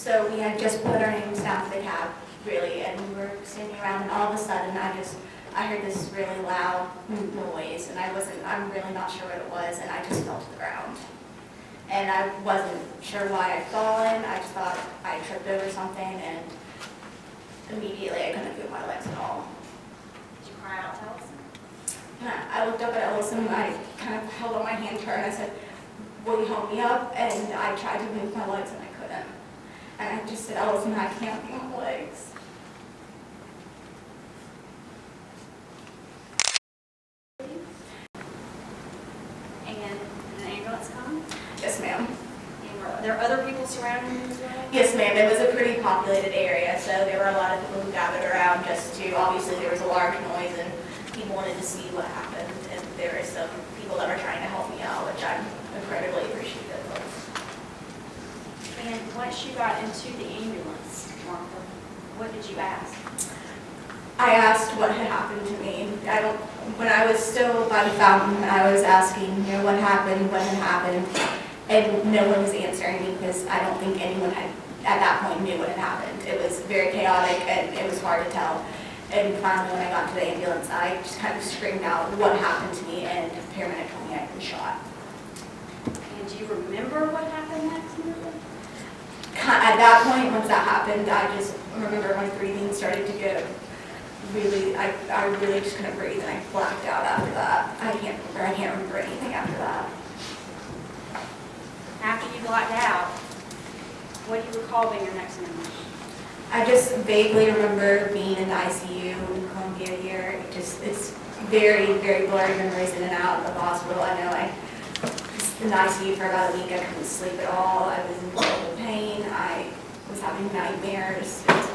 So we had just put our names down for the cab, really, and we were standing around, and all of a sudden, I heard this really loud noise, and I'm really not sure what it was, and I just fell to the ground. And I wasn't sure why I'd fallen. I just thought I tripped over something, and immediately I couldn't feel my legs at all. Did you cry out to Ellison? And I looked up at Ellison, and I kind of held on my hand to her, and I said, "Will you help me up?" And I tried to move my legs, and I couldn't. And I just said, "Ellison, I can't move my legs." And did an ambulance come? Yes, ma'am. And were there other people surrounding you as well? Yes, ma'am. It was a pretty populated area, so there were a lot of people who gathered around just to, obviously there was a large noise and people wanted to see what happened. And there were some people that were trying to help me out, which I'm incredibly appreciative of. And once you got into the ambulance, Martha, what did you ask? I asked what had happened to me. When I was still by the fountain, I was asking, what happened, what had happened, and no one was answering me because I don't think anyone had, at that point, knew what had happened. It was very chaotic and it was hard to tell. And finally, when I got to the ambulance, I just kind of screamed out what happened to me, and the paramedic told me I'd been shot. And do you remember what happened next, Martha? At that point, once that happened, I just remember my breathing started to get really, I really just couldn't breathe, and I blacked out after that. I can't remember anything after that. After you blacked out, what do you recall being your next memory? I just vaguely remember being in the ICU in Columbia here. It's very, very blurry memories in and out of the hospital. I know I was in the ICU for about a week. I couldn't sleep at all. I was in terrible pain. I was having nightmares. It was